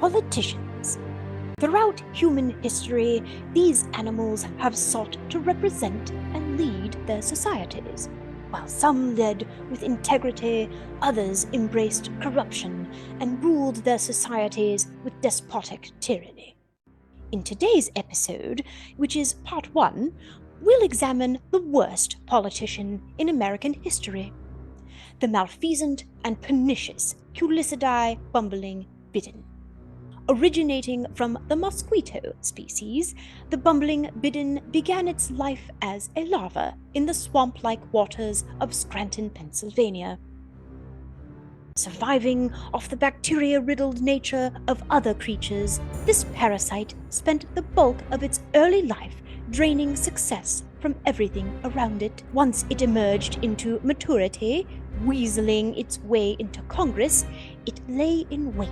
Politicians. Throughout human history, these animals have sought to represent and lead their societies. While some led with integrity, others embraced corruption and ruled their societies with despotic tyranny. In today's episode, which is part 1, we'll examine the worst politician in American history, the malfeasant and pernicious Culicidae Bidden. Originating from the mosquito species, the bumbling bidden began its life as a larva in the swamp-like waters of Scranton, Pennsylvania. Surviving off the bacteria-riddled nature of other creatures, this parasite spent the bulk of its early life draining success from everything around it. Once it emerged into maturity, weaseling its way into Congress, it lay in wait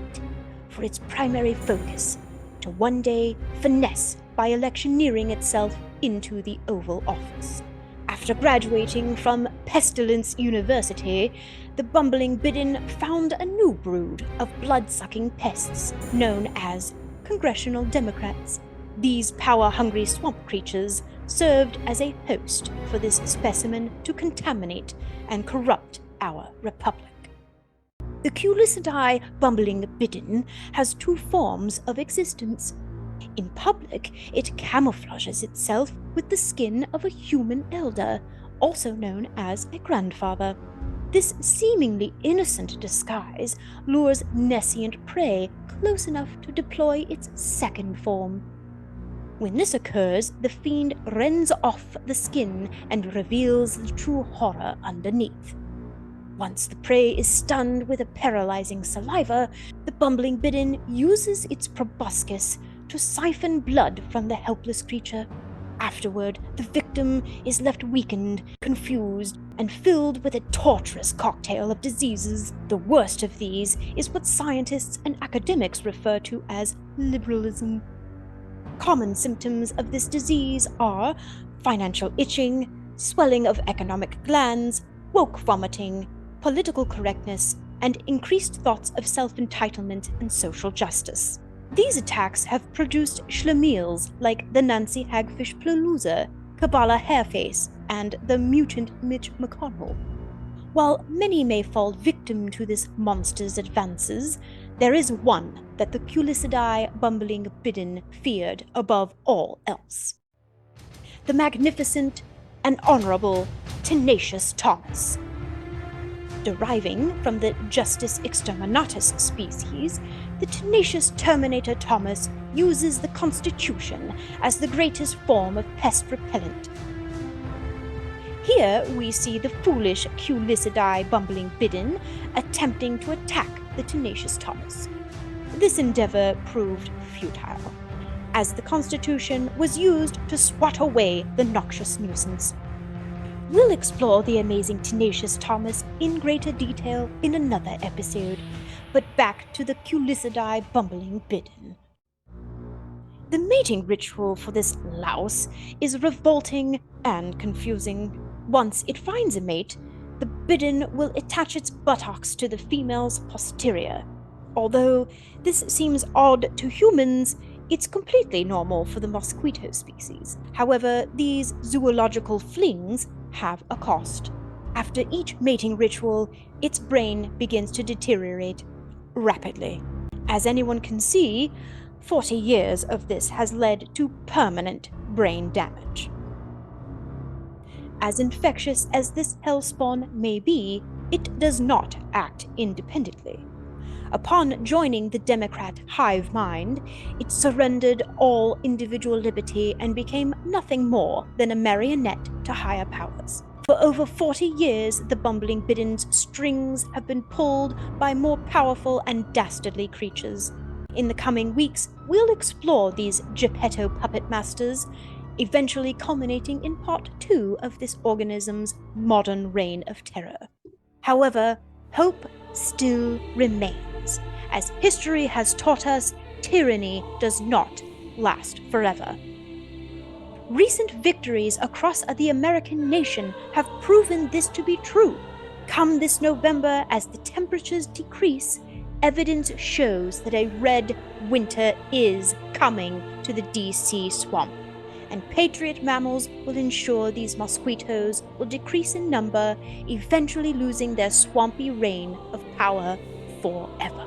for its primary focus, to one day finesse by electioneering itself into the Oval Office. After graduating from Pestilence University, the bumbling bidden found a new brood of blood-sucking pests known as Congressional Democrats. These power-hungry swamp creatures served as a host for this specimen to contaminate and corrupt our republic. The Culicidae Bidden has two forms of existence. In public, it camouflages itself with the skin of a human elder, also known as a grandfather. This seemingly innocent disguise lures nescient prey close enough to deploy its second form. When this occurs, the fiend rends off the skin and reveals the true horror underneath. Once the prey is stunned with a paralyzing saliva, the bumbling bidden uses its proboscis to siphon blood from the helpless creature. Afterward, the victim is left weakened, confused, and filled with a torturous cocktail of diseases. The worst of these is what scientists and academics refer to as liberalism. Common symptoms of this disease are financial itching, swelling of economic glands, woke vomiting, political correctness, and increased thoughts of self-entitlement and social justice. These attacks have produced schlemiels like the Nancy Hagfish Palooza, Kabbalah Hairface, and the mutant Mitch McConnell. While many may fall victim to this monster's advances, there is one that the Culicidae Bidden feared above all else: the magnificent and honorable Tenacious Thomas. Deriving from the Justus exterminatus species, the tenacious Terminator Thomas uses the Constitution as the greatest form of pest repellent. Here we see the foolish Culicidae Bidden attempting to attack the tenacious Thomas. This endeavor proved futile, as the Constitution was used to swat away the noxious nuisance. We'll explore the amazing Tenacious Thomas in greater detail in another episode, but back to the Culicidae Bidden. The mating ritual for this louse is revolting and confusing. Once it finds a mate, the bidden will attach its buttocks to the female's posterior. Although this seems odd to humans, it's completely normal for the mosquito species. However, these zoological flings have a cost. After each mating ritual, its brain begins to deteriorate rapidly. As anyone can see, 40 years of this has led to permanent brain damage. As infectious as this hellspawn may be, it does not act independently. Upon joining the Democrat hive mind, it surrendered all individual liberty and became nothing more than a marionette to higher powers. For over 40 years, the bumbling bidden's strings have been pulled by more powerful and dastardly creatures. In the coming weeks, we'll explore these Geppetto puppet masters, eventually culminating in part 2 of this organism's modern reign of terror. However, hope still remains. As history has taught us, tyranny does not last forever. Recent victories across the American nation have proven this to be true. Come this November, as the temperatures decrease, evidence shows that a red winter is coming to the DC swamp, and patriot mammals will ensure these mosquitoes will decrease in number, eventually losing their swampy reign of power forever.